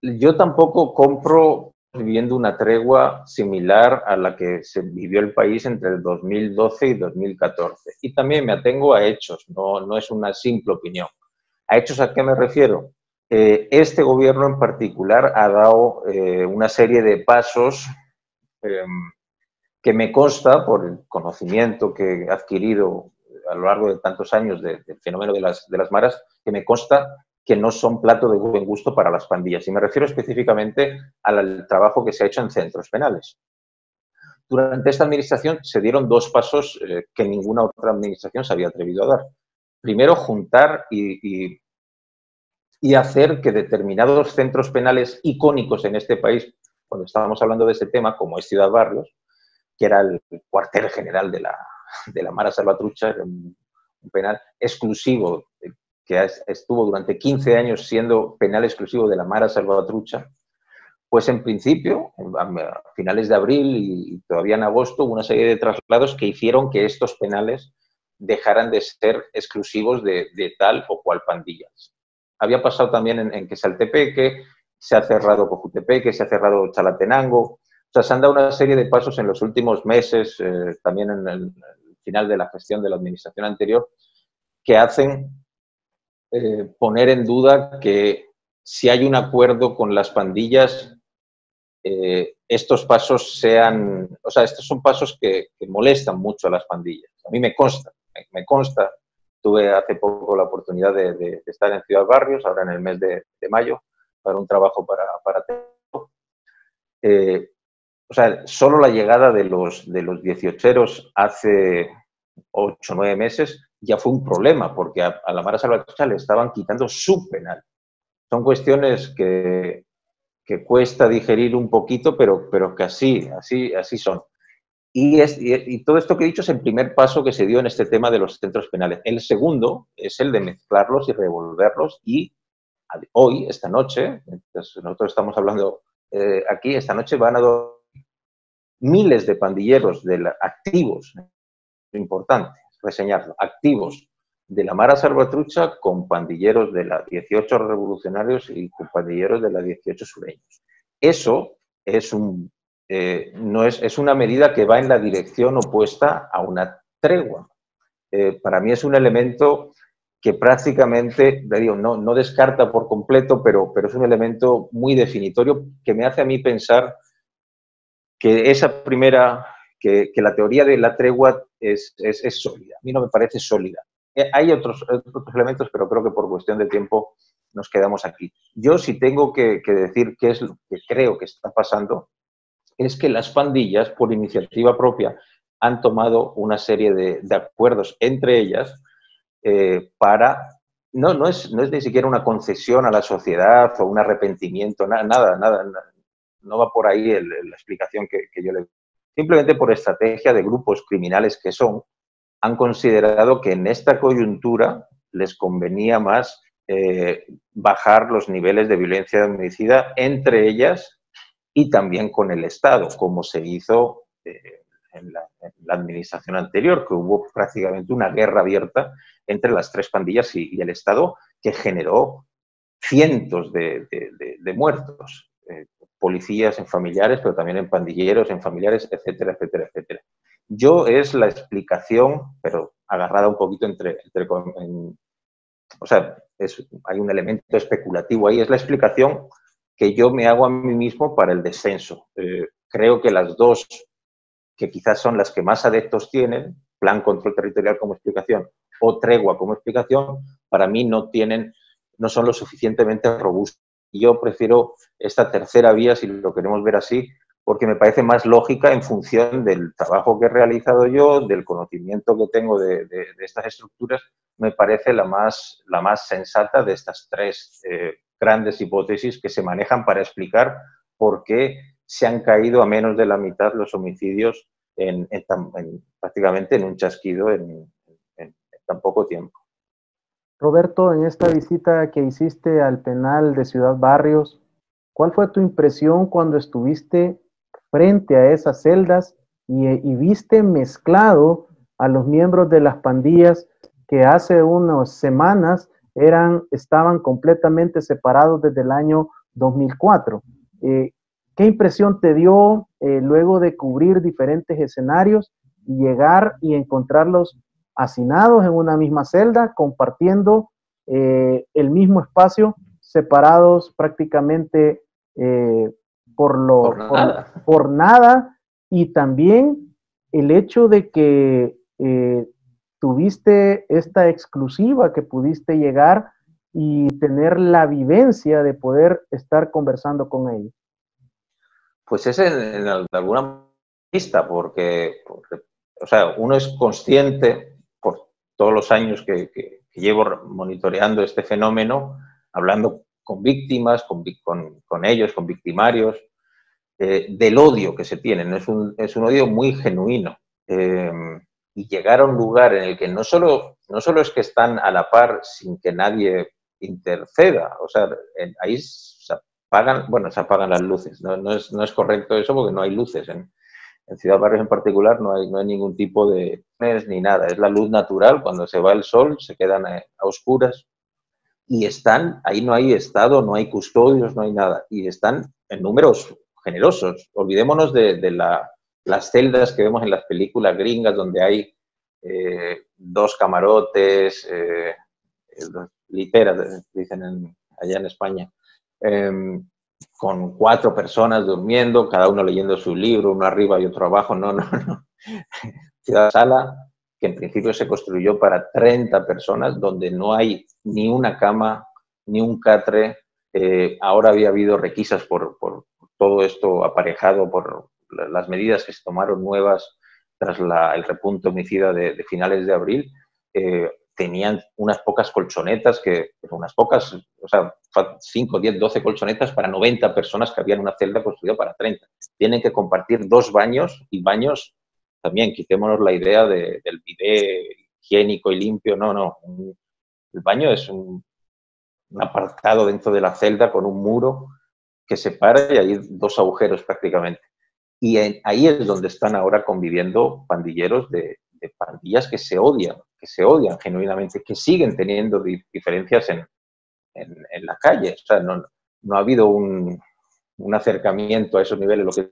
Speaker 2: Yo tampoco compro viviendo una tregua similar a la que se vivió el país entre el 2012 y 2014. Y también me atengo a hechos, no es una simple opinión. ¿A hechos a qué me refiero? Este gobierno en particular ha dado una serie de pasos que me consta, por el conocimiento que he adquirido a lo largo de tantos años del fenómeno de las maras, que me consta que no son plato de buen gusto para las pandillas. Y me refiero específicamente al trabajo que se ha hecho en centros penales. Durante esta administración se dieron dos pasos que ninguna otra administración se había atrevido a dar. Primero, juntar y hacer que determinados centros penales icónicos en este país, cuando estábamos hablando de este tema, como es Ciudad Barrios, que era el cuartel general de la Mara Salvatrucha, un penal exclusivo, que estuvo durante 15 años siendo penal exclusivo de la Mara Salvatrucha, pues en principio, a finales de abril y todavía en agosto, hubo una serie de traslados que hicieron que estos penales dejaran de ser exclusivos de tal o cual pandillas. Había pasado también en Quesaltepeque, se ha cerrado Cojutepeque, se ha cerrado Chalatenango. O sea, se han dado una serie de pasos en los últimos meses, también en el final de la gestión de la administración anterior, que hacen poner en duda que si hay un acuerdo con las pandillas, estos pasos sean, o sea, estos son pasos que molestan mucho a las pandillas. A mí me consta. Tuve hace poco la oportunidad de estar en Ciudad Barrios, ahora en el mes de mayo, para un trabajo para o sea, solo la llegada de los 18eros hace 8 o 9 meses ya fue un problema, porque a la Mara Salvatrucha le estaban quitando su penal. Son cuestiones que cuesta digerir un poquito, pero que así son. Y todo esto que he dicho es el primer paso que se dio en este tema de los centros penales. El segundo es el de mezclarlos y revolverlos y hoy, esta noche, nosotros estamos hablando aquí, esta noche van a miles de pandilleros activos, importante reseñarlo, activos de la Mara Salvatrucha con pandilleros de la 18 revolucionarios y con pandilleros de la 18 sureños. Eso es no es una medida que va en la dirección opuesta a una tregua. Para mí es un elemento que prácticamente, digo, no descarta por completo, pero es un elemento muy definitorio que me hace a mí pensar que esa primera, que la teoría de la tregua es sólida. A mí no me parece sólida. Hay otros elementos, pero creo que por cuestión de tiempo nos quedamos aquí. Yo sí tengo que decir qué es lo que creo que está pasando, es que las pandillas, por iniciativa propia, han tomado una serie de acuerdos entre ellas para... No es ni siquiera una concesión a la sociedad o un arrepentimiento, nada, no va por ahí la explicación que yo le doy. Simplemente por estrategia de grupos criminales que son, han considerado que en esta coyuntura les convenía más bajar los niveles de violencia homicida entre ellas y también con el Estado, como se hizo en la administración anterior, que hubo prácticamente una guerra abierta entre las tres pandillas y el Estado, que generó cientos de muertos. Policías, en familiares, pero también en pandilleros, en familiares, etcétera, etcétera, etcétera. Yo es la explicación, pero agarrada un poquito o sea, hay un elemento especulativo ahí, es la explicación que yo me hago a mí mismo para el descenso. Creo que las dos, que quizás son las que más adeptos tienen, plan control territorial como explicación o tregua como explicación, para mí no son lo suficientemente robustas. Yo prefiero esta tercera vía, si lo queremos ver así, porque me parece más lógica en función del trabajo que he realizado yo, del conocimiento que tengo de estas estructuras, me parece la más sensata de estas tres grandes hipótesis que se manejan para explicar por qué se han caído a menos de la mitad los homicidios prácticamente en un chasquido en tan poco tiempo.
Speaker 1: Roberto, en esta visita que hiciste al penal de Ciudad Barrios, ¿cuál fue tu impresión cuando estuviste frente a esas celdas y viste mezclado a los miembros de las pandillas que hace unas semanas estaban completamente separados desde el año 2004? ¿Qué impresión te dio luego de cubrir diferentes escenarios y llegar y encontrarlos hacinados en una misma celda, compartiendo el mismo espacio, separados prácticamente por nada y también el hecho de que tuviste esta exclusiva que pudiste llegar y tener la vivencia de poder estar conversando con ellos.
Speaker 2: Pues es en alguna pista, porque, o sea, uno es consciente por todos los años que llevo monitoreando este fenómeno, hablando con víctimas, con ellos, con victimarios, del odio que se tienen. Es un odio muy genuino. Y llegar a un lugar en el que no solo es que están a la par sin que nadie interceda, o sea, ahí se apagan las luces. No es correcto eso porque no hay luces. En Ciudad Barrios en particular no hay ningún tipo de ni nada. Es la luz natural. Cuando se va el sol se quedan a oscuras y están, ahí no hay Estado, no hay custodios, no hay nada. Y están en números generosos. Olvidémonos de las celdas que vemos en las películas gringas donde hay 2 camarotes, literas, dicen allá en España, con 4 personas durmiendo, cada uno leyendo su libro, uno arriba y otro abajo. No. Ciudad Sala, que en principio se construyó para 30 personas, donde no hay ni una cama, ni un catre. Ahora había habido requisas por todo esto aparejado por las medidas que se tomaron nuevas tras el repunte homicida de finales de abril. Tenían unas pocas colchonetas, unas pocas, o sea, 5, 10, 12 colchonetas para 90 personas que habían una celda construida para 30. Tienen que compartir 2 baños, y baños también, quitémonos la idea del bidé higiénico y limpio. No. El baño es un apartado dentro de la celda con un muro que separa y hay 2 agujeros prácticamente. Y ahí es donde están ahora conviviendo pandilleros de pandillas que se odian genuinamente, que siguen teniendo diferencias en la calle. O sea, no ha habido un acercamiento a esos niveles, lo que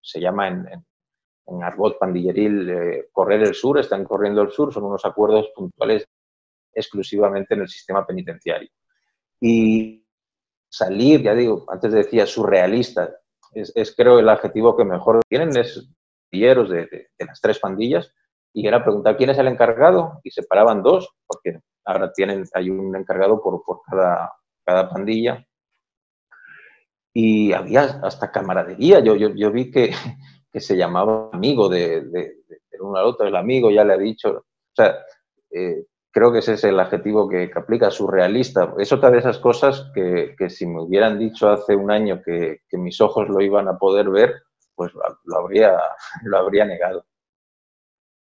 Speaker 2: se llama en argot pandilleril correr el sur. Están corriendo el sur, son unos acuerdos puntuales exclusivamente en el sistema penitenciario. Y salir, ya digo, antes decía surrealista, es creo el adjetivo que mejor tienen, es pandilleros de las 3 pandillas, y era preguntar quién es el encargado, y separaban 2, porque ahora hay un encargado por cada pandilla, y había hasta camaradería. Yo vi que se llamaba amigo de uno al otro, el amigo ya le ha dicho, o sea, creo que ese es el adjetivo que aplica, surrealista. Es otra de esas cosas que si me hubieran dicho hace un año que mis ojos lo iban a poder ver, pues lo habría negado.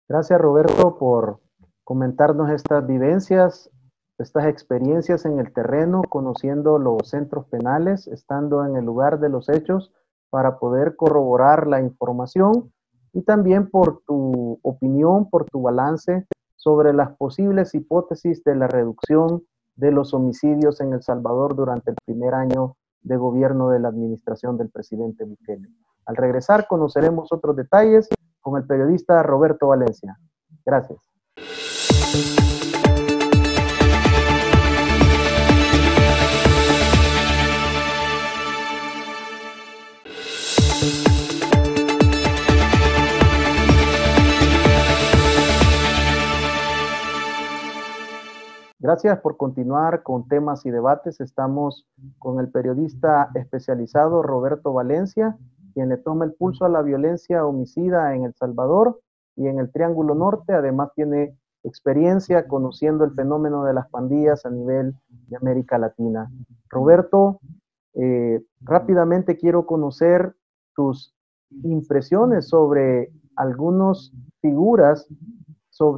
Speaker 1: Gracias, Roberto, por comentarnos estas vivencias, estas experiencias en el terreno, conociendo los centros penales, estando en el lugar de los hechos para poder corroborar la información, y también por tu opinión, por tu balance sobre las posibles hipótesis de la reducción de los homicidios en El Salvador durante el primer año de gobierno de la administración del presidente Bukele. Al regresar conoceremos otros detalles con el periodista Roberto Valencia. Gracias. Gracias por continuar con temas y debates. Estamos con el periodista especializado Roberto Valencia, quien le toma el pulso a la violencia homicida en El Salvador y en el Triángulo Norte. Además tiene experiencia conociendo el fenómeno de las pandillas a nivel de América Latina. Roberto, rápidamente quiero conocer tus impresiones sobre algunas figuras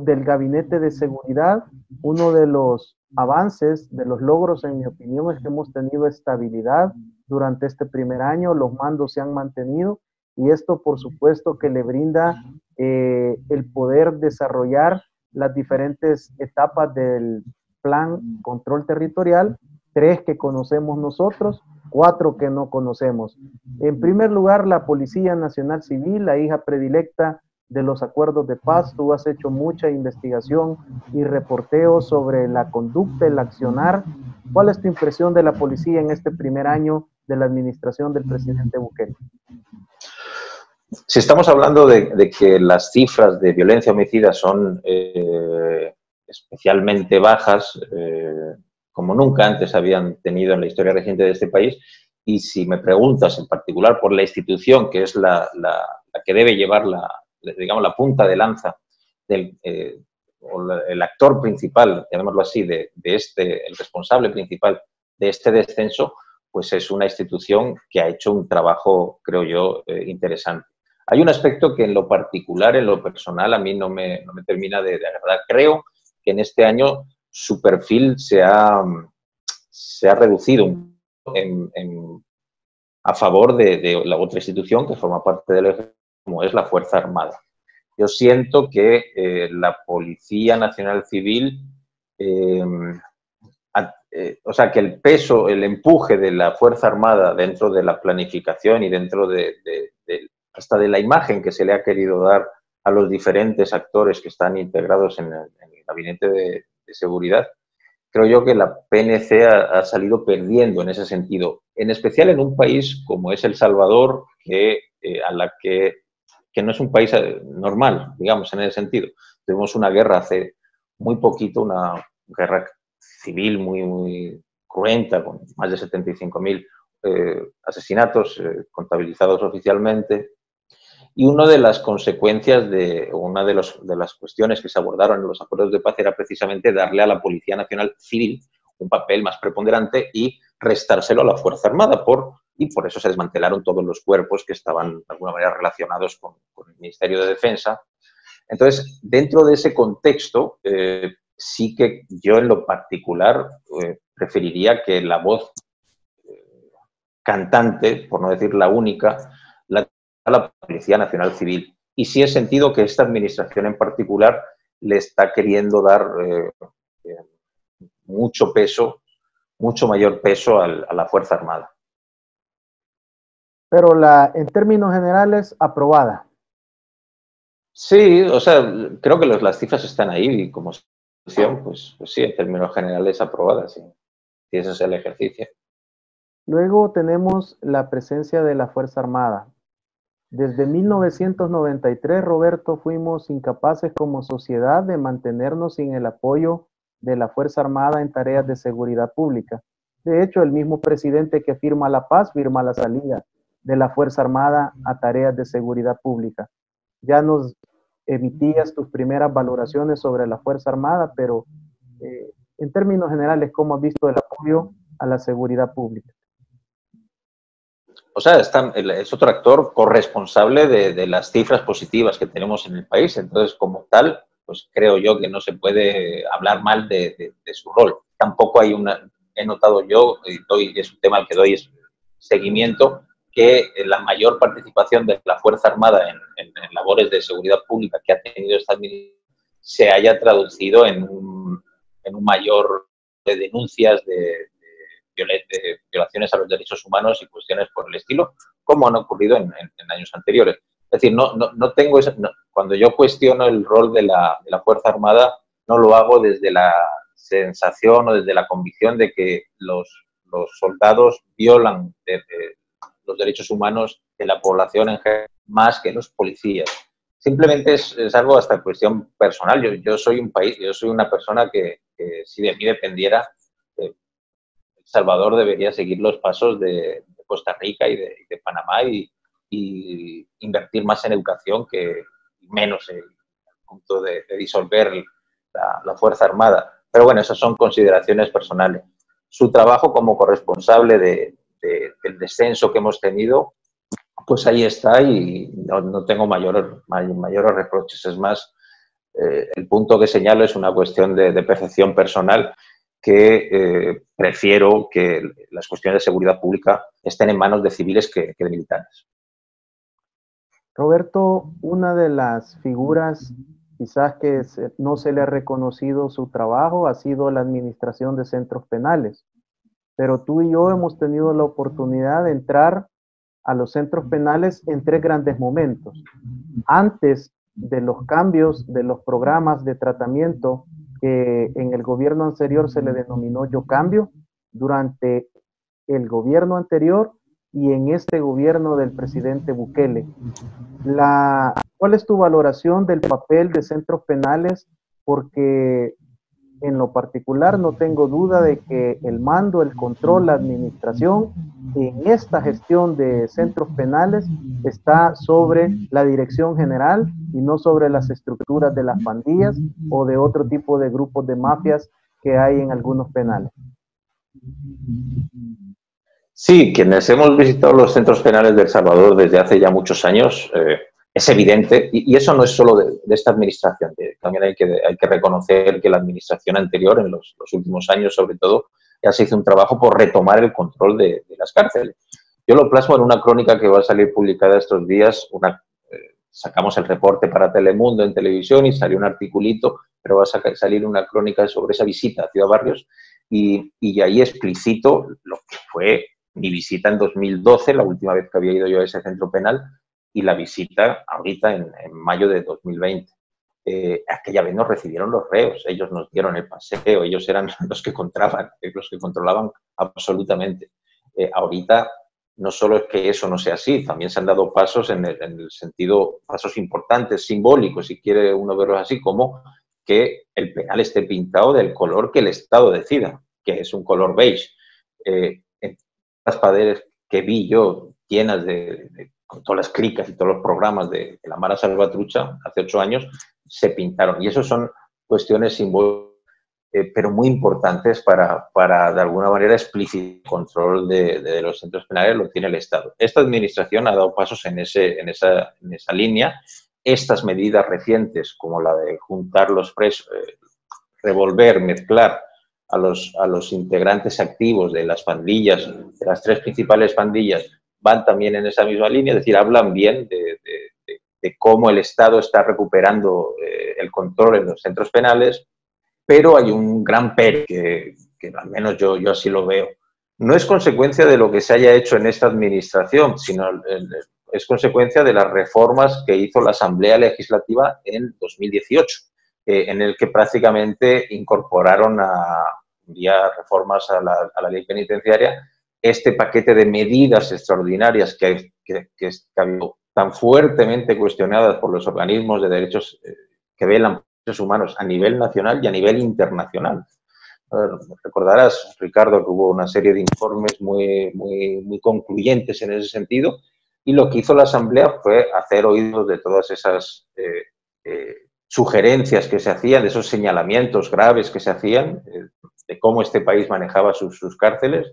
Speaker 1: del Gabinete de Seguridad. Uno de los avances, de los logros, en mi opinión, es que hemos tenido estabilidad durante este primer año, los mandos se han mantenido, y esto, por supuesto, que le brinda el poder desarrollar las diferentes etapas del plan control territorial, 3 que conocemos nosotros, 4 que no conocemos. En primer lugar, la Policía Nacional Civil, la hija predilecta de los acuerdos de paz. Tú has hecho mucha investigación y reporteo sobre la conducta, el accionar. ¿Cuál es tu impresión de la policía en este primer año de la administración del presidente Bukele?
Speaker 2: Si estamos hablando de que las cifras de violencia homicida son especialmente bajas, como nunca antes habían tenido en la historia reciente de este país, y si me preguntas en particular por la institución que es la que debe llevar digamos, la punta de lanza del, o el actor principal, llamémoslo así, el responsable principal de este descenso, pues es una institución que ha hecho un trabajo, creo yo, interesante. Hay un aspecto que en lo particular, en lo personal, a mí no me termina de agradar. Creo que en este año su perfil se ha reducido a favor de la otra institución que forma parte del ejército, como es la Fuerza Armada. Yo siento que la Policía Nacional Civil, o sea, que el peso, el empuje de la Fuerza Armada dentro de la planificación y dentro hasta de la imagen que se le ha querido dar a los diferentes actores que están integrados en el gabinete de seguridad, creo yo que la PNC ha salido perdiendo en ese sentido, en especial en un país como es El Salvador, que no es un país normal, digamos, en ese sentido. Tuvimos una guerra hace muy poquito, una guerra civil muy cruenta, con más de 75.000 asesinatos contabilizados oficialmente. Y una de las consecuencias una de las cuestiones que se abordaron en los acuerdos de paz era precisamente darle a la Policía Nacional Civil un papel más preponderante y restárselo a la Fuerza Armada. Y por eso se desmantelaron todos los cuerpos que estaban de alguna manera relacionados con el Ministerio de Defensa. Entonces, dentro de ese contexto, sí que yo en lo particular preferiría que la voz cantante, por no decir la única, la Policía Nacional Civil. Y sí he sentido que esta administración en particular le está queriendo dar mucho peso, mucho mayor peso a la Fuerza Armada.
Speaker 1: Pero en términos generales, aprobada.
Speaker 2: Sí, o sea, creo que las cifras están ahí y como solución, pues sí, en términos generales aprobada, sí. Y ese es el ejercicio.
Speaker 1: Luego tenemos la presencia de la Fuerza Armada. Desde 1993, Roberto, fuimos incapaces como sociedad de mantenernos sin el apoyo de la Fuerza Armada en tareas de seguridad pública. De hecho, el mismo presidente que firma la paz firma la salida de la Fuerza Armada a tareas de seguridad pública. Ya nos emitías tus primeras valoraciones sobre la Fuerza Armada, pero en términos generales, ¿cómo has visto el apoyo a la seguridad pública?
Speaker 2: O sea, es otro actor corresponsable de las cifras positivas que tenemos en el país. Entonces, como tal, pues creo yo que no se puede hablar mal de su rol. Tampoco he notado yo, y es un tema al que doy seguimiento, que la mayor participación de la Fuerza Armada en labores de seguridad pública que ha tenido esta administración se haya traducido en un mayor de denuncias de violaciones a los derechos humanos y cuestiones por el estilo, como han ocurrido en años anteriores. Es decir, no tengo cuando yo cuestiono el rol de la Fuerza Armada, no lo hago desde la sensación o desde la convicción de que los soldados violan los derechos humanos de la población en general más que los policías. Simplemente es algo hasta cuestión personal. Yo soy una persona que si de mí dependiera, Salvador debería seguir los pasos de Costa Rica y de Panamá y invertir más en educación que menos en el punto de disolver la Fuerza Armada. Pero bueno, esas son consideraciones personales. Su trabajo como corresponsable del descenso que hemos tenido, pues ahí está y no tengo mayores reproches. Es más, el punto que señalo es una cuestión de percepción personal, que prefiero que las cuestiones de seguridad pública estén en manos de civiles que de militares.
Speaker 1: Roberto, una de las figuras quizás que no se le ha reconocido su trabajo ha sido la administración de centros penales, pero tú y yo hemos tenido la oportunidad de entrar a los centros penales en tres grandes momentos. Antes de los cambios de los programas de tratamiento que en el gobierno anterior se le denominó Yo Cambio, durante el gobierno anterior y en este gobierno del presidente Bukele. ¿Cuál es tu valoración del papel de centros penales? Porque en lo particular no tengo duda de que el mando, el control, la administración en esta gestión de centros penales está sobre la dirección general y no sobre las estructuras de las pandillas o de otro tipo de grupos de mafias que hay en algunos penales.
Speaker 2: Sí, quienes hemos visitado los centros penales de El Salvador desde hace ya muchos años, es evidente, y eso no es solo de esta administración, también hay que reconocer que la administración anterior, en los últimos años sobre todo, ya se hizo un trabajo por retomar el control de las cárceles. Yo lo plasmo en una crónica que va a salir publicada estos días, sacamos el reporte para Telemundo en televisión y salió un articulito, pero va a salir una crónica sobre esa visita a Ciudad Barrios y ahí explicito lo que fue mi visita en 2012, la última vez que había ido yo a ese centro penal, y la visita ahorita en mayo de 2020. Aquella vez nos recibieron los reos, ellos nos dieron el paseo, ellos eran los que controlaban absolutamente. Ahorita no solo es que eso no sea así, también se han dado pasos en el sentido, pasos importantes, simbólicos, si quiere uno verlos así, como que el penal esté pintado del color que el Estado decida, que es un color beige. Las paredes que vi yo llenas con todas las clicas y todos los programas de la Mara Salvatrucha hace 8 años, se pintaron. Y eso son cuestiones simbólicas, pero muy importantes para de alguna manera explicitar el control de los centros penales, lo tiene el Estado. Esta administración ha dado pasos en esa línea. Estas medidas recientes, como la de juntar los presos, revolver, mezclar a los integrantes activos de las pandillas, de las 3 principales pandillas, van también en esa misma línea, es decir, hablan bien de cómo el Estado está recuperando el control en los centros penales, pero hay un gran pero que al menos yo así lo veo. No es consecuencia de lo que se haya hecho en esta administración, sino es consecuencia de las reformas que hizo la Asamblea Legislativa en 2018, en el que prácticamente incorporaron vía reformas a la ley penitenciaria este paquete de medidas extraordinarias que ha habido tan fuertemente cuestionadas por los organismos de derechos que velan por los derechos humanos a nivel nacional y a nivel internacional. Recordarás, Ricardo, que hubo una serie de informes muy concluyentes en ese sentido, y lo que hizo la Asamblea fue hacer oídos de todas esas sugerencias que se hacían, de esos señalamientos graves que se hacían, de cómo este país manejaba sus cárceles,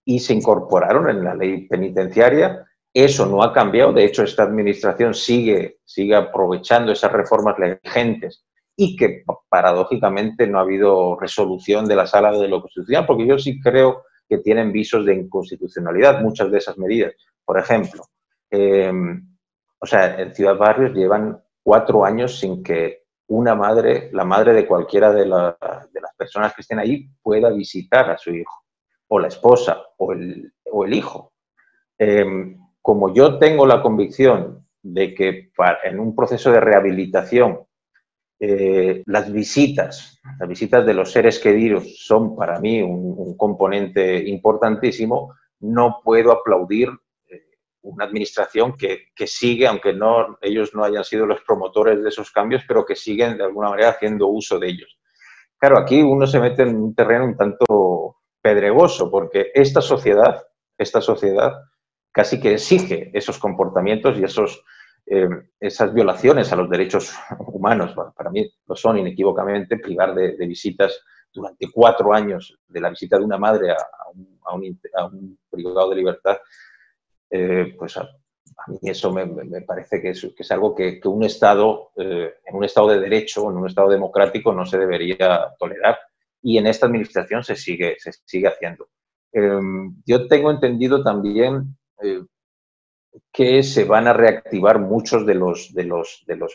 Speaker 2: y se incorporaron en la ley penitenciaria. Eso no ha cambiado, de hecho esta administración sigue aprovechando esas reformas legales y que paradójicamente no ha habido resolución de la Sala de lo Constitucional, porque yo sí creo que tienen visos de inconstitucionalidad muchas de esas medidas. Por ejemplo, en Ciudad Barrios llevan 4 años sin que la madre de cualquiera de las personas que estén ahí pueda visitar a su hijo, o la esposa, o el hijo. Como yo tengo la convicción de que en un proceso de rehabilitación las visitas de los seres queridos son para mí un componente importantísimo, no puedo aplaudir una administración que sigue, aunque ellos no hayan sido los promotores de esos cambios, pero que siguen de alguna manera haciendo uso de ellos. Claro, aquí uno se mete en un terreno un tanto pedregoso, porque esta sociedad casi que exige esos comportamientos y esas violaciones a los derechos humanos. Para mí lo son inequívocamente, privar de visitas durante 4 años, de la visita de una madre a un privado de libertad, pues a mí eso me parece que es algo que un Estado, en un Estado de derecho, en un Estado democrático, no se debería tolerar. Y en esta administración se sigue haciendo. Yo tengo entendido también que se van a reactivar muchos de los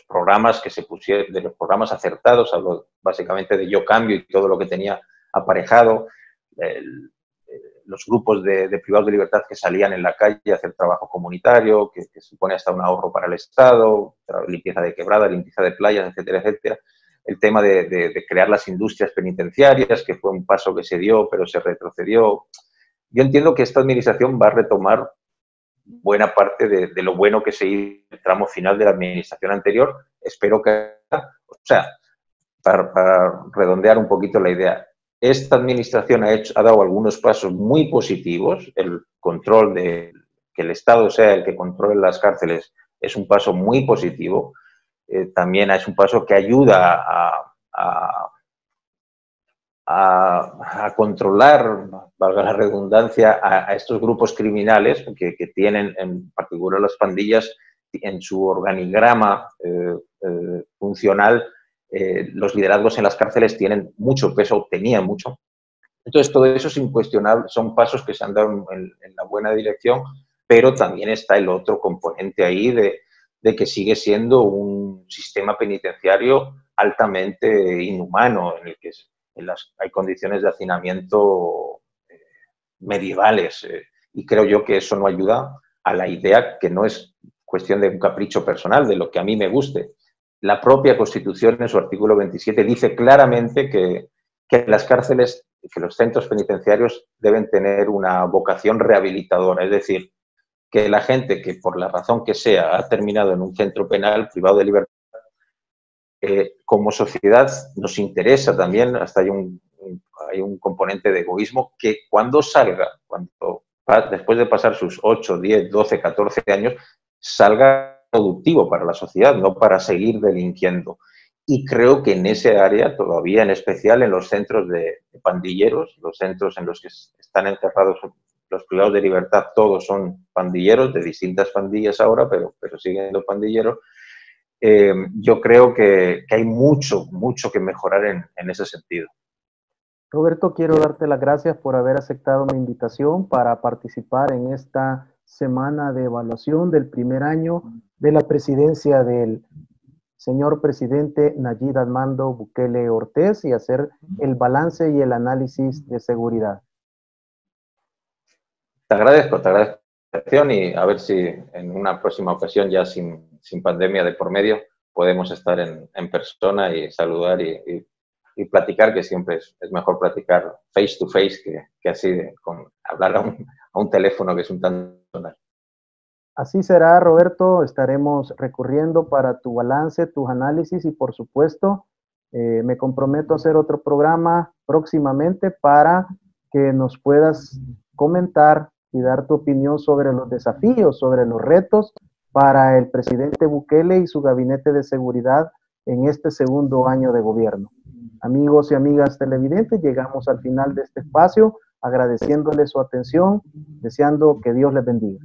Speaker 2: programas que se pusieron, de los programas acertados, hablo básicamente de Yo Cambio y todo lo que tenía aparejado, los grupos de privados de libertad que salían en la calle a hacer trabajo comunitario, que supone hasta un ahorro para el Estado, limpieza de quebradas, limpieza de playas, etcétera, etcétera. El tema de crear las industrias penitenciarias, que fue un paso que se dio, pero se retrocedió. yo entiendo que esta administración va a retomar buena parte de lo bueno que se hizo en el tramo final de la administración anterior. Espero que, o sea, para redondear un poquito la idea, esta administración ha dado algunos pasos muy positivos. El control de que el Estado sea el que controle las cárceles es un paso muy positivo. También es un paso que ayuda a controlar, valga la redundancia, a estos grupos criminales que tienen, en particular las pandillas, en su organigrama funcional, los liderazgos en las cárceles tienen mucho peso, tenían mucho. Entonces, todo eso es incuestionable, son pasos que se han dado en la buena dirección, pero también está el otro componente ahí de que sigue siendo un sistema penitenciario altamente inhumano, en el que hay condiciones de hacinamiento medievales, y creo yo que eso no ayuda a la idea, que no es cuestión de un capricho personal, de lo que a mí me guste. La propia Constitución, en su artículo 27, dice claramente que las cárceles, que los centros penitenciarios deben tener una vocación rehabilitadora, es decir, que la gente que por la razón que sea ha terminado en un centro penal privado de libertad, como sociedad nos interesa también, hasta hay un componente de egoísmo, que cuando salga, después de pasar sus 8, 10, 12, 14 años, salga productivo para la sociedad, no para seguir delinquiendo. Y creo que en ese área, todavía en especial en los centros de pandilleros, los centros en los que están encerrados los privados de libertad, todos son pandilleros, de distintas pandillas ahora, pero siguen siendo pandilleros. Yo creo que hay mucho que mejorar en ese sentido.
Speaker 1: Roberto, quiero darte las gracias por haber aceptado mi invitación para participar en esta semana de evaluación del primer año de la presidencia del señor presidente Nayib Armando Bukele Ortiz y hacer el balance y el análisis de seguridad.
Speaker 2: Te agradezco la atención y a ver si en una próxima ocasión, ya sin pandemia de por medio, podemos estar en persona y saludar y platicar, que siempre es mejor platicar face to face que así hablar a un teléfono que es un tanto personal.
Speaker 1: Así será, Roberto. Estaremos recurriendo para tu balance, tus análisis y, por supuesto, me comprometo a hacer otro programa próximamente para que nos puedas comentar y dar tu opinión sobre los desafíos, sobre los retos para el presidente Bukele y su gabinete de seguridad en este segundo año de gobierno. Amigos y amigas televidentes, llegamos al final de este espacio, agradeciéndoles su atención, deseando que Dios les bendiga.